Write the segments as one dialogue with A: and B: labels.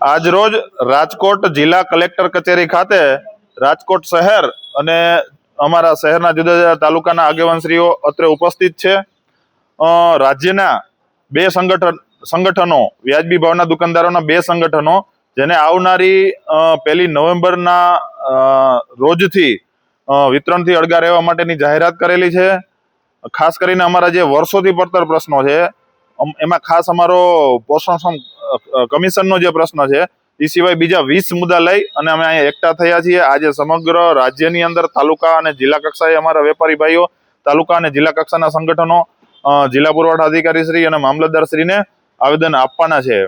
A: આજરોજ રાજકોટ જિલ્લા કલેક્ટર કચેરી ખાતે રાજકોટ શહેર અને અમારા શહેરના જુદા જુદા તાલુકાના આગેવાનશ્રીઓ અત્રે ઉપસ્થિત છે। રાજ્યના બે સંગઠનો વ્યાજબી ભાવના દુકાનદારોના બે સંગઠનો જેને આવનારી 1 નવેમ્બરના રોજથી વિતરણથી અળગા રહેવા માટેની જાહેરાત કરેલી છે। ખાસ કરીને અમારા જે વર્ષોથી પડતર પ્રશ્નો છે એમાં ખાસ અમારો પોષણ કમિશનનો જે પ્રશ્ન છે એ સિવાય બીજા 20 મુદ્દા લઈ અને અમે અહીંયા એકઠા થયા છીએ। આજે સમગ્ર રાજ્યની અંદર તાલુકા અને જિલ્લા કક્ષાએ અમારા વેપારી ભાઈઓ, તાલુકા અને જિલ્લા કક્ષાના સંગઠનો, જિલ્લા પુરવઠા અધિકારી શ્રી અને મામલતદાર શ્રીને આવેદન આપવાના છે।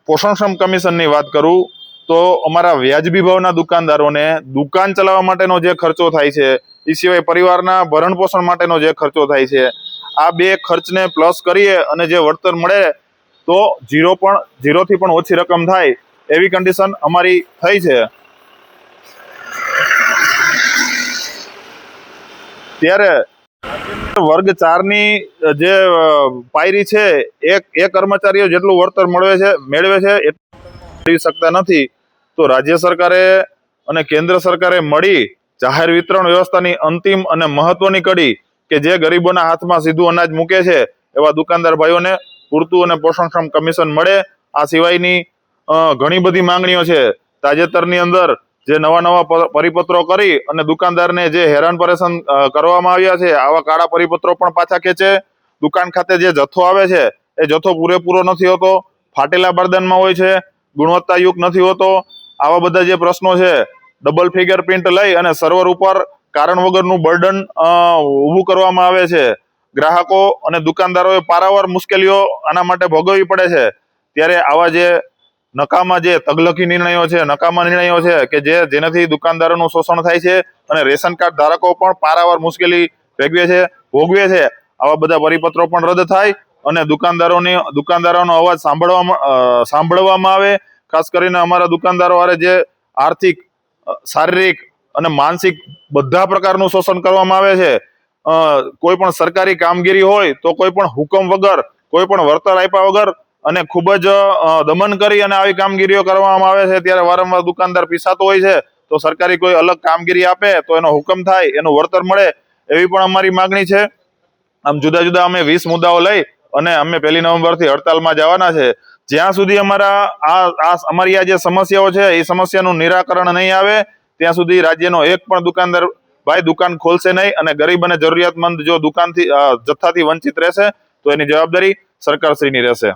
A: પોષણક્ષમ કમિશનની વાત કરું તો અમારા વ્યાજબી ભાવના દુકાનદારોને દુકાન ચલાવવા માટેનો જે ખર્ચો થાય છે એ સિવાય પરિવારના ભરણ પોષણ માટેનો જે ખર્ચો થાય છે આ બે ખર્ચને પ્લસ કરીએ અને જે વળતર મળે તો ઝીરોથી પણ ઓછી રકમ થાય એવી કન્ડિશન અમારી થઈ છે। ત્યારે વર્ગ 4 ની જે પાયરી છે એ કર્મચારીઓ જેટલું વળતર મેળવે છે એટલું શકતા નથી। તો રાજ્ય સરકારે અને કેન્દ્ર સરકારે મળી જાહેર વિતરણ વ્યવસ્થાની અંતિમ અને મહત્વની કડી કે જે ગરીબોના હાથમાં સીધું અનાજ મૂકે છે એવા દુકાનદાર ભાઈઓને પૂરતું અને પોષણક્ષમ કમિશન મળે। આ સિવાયની ઘણી બધી માંગણીઓ છે। તાજેતરની અંદર જે નવા પરિપત્રો કરી અને દુકાનદારને જે હેરાન પરેશાન કરવામાં આવ્યા છે આવા કાળા પરિપત્રો પણ પાછા ખેંચે। દુકાન ખાતે જે જથ્થો આવે છે એ જથ્થો પૂરેપૂરો નથી હોતો, ફાટેલા બરદાનમાં હોય છે, ગુણવત્તાયુક્ત નથી હોતો। આવા બધા જે પ્રશ્નો છે ડબલ ફિગર પ્રિન્ટ લઈ અને સર્વર ઉપર કારણ વગરનું બર્ડન ઊભું કરવામાં આવે છે। ગ્રાહકો અને દુકાનદારોએ પારાવાર મુશ્કેલીઓ આના માટે ભોગવવી પડે છે। ત્યારે આવા જે નકામા જે તગલકી નિર્ણયો છે, નકામા નિર્ણયો છે કે જેનાથી દુકાનદારોનું શોષણ થાય છે અને રેશન કાર્ડ ધારકો પણ પારાવાર મુશ્કેલી ભોગવે છે આવા બધા પરિપત્રો પણ રદ થાય અને દુકાનદારોનો અવાજ સાંભળવામાં આવે। ખાસ કરીને અમારા દુકાનદારો હારે જે આર્થિક, શારીરિક અને માનસિક બધા પ્રકારનું શોષણ કરવામાં આવે છે। કોઈ પણ સરકારી કામગીરી હોય તો કોઈ પણ હુકમ વગર, કોઈ પણ વળતર આપ્યા વગર અને ખૂબ જ દમન કરી અને આવી કામગીરીઓ કરવામાં આવે છે। ત્યારે વારંવાર દુકાનદાર પીસાતો હોય છે તો સરકારી કોઈ અલગ કામગીરી આપે તો એનો હુકમ થાય, એનું વળતર મળે એવી પણ અમારી માગણી છે। આમ જુદા જુદા અમે 20 મુદ્દાઓ લઈ અને અમે 1 નવેમ્બરથી હડતાલમાં જવાના છે। જ્યાં સુધી અમારી આ જે સમસ્યાઓ છે એ સમસ્યાનું નિરાકરણ નહીં આવે ત્યાં સુધી રાજ્યનો એક પણ દુકાનદાર ભાઈ દુકાન ખોલશે નહીં અને ગરીબ અને જરૂરિયાતમંદ જો જથ્થાથી વંચિત રહેશે તો એની જવાબદારી સરકારશ્રીની રહેશે।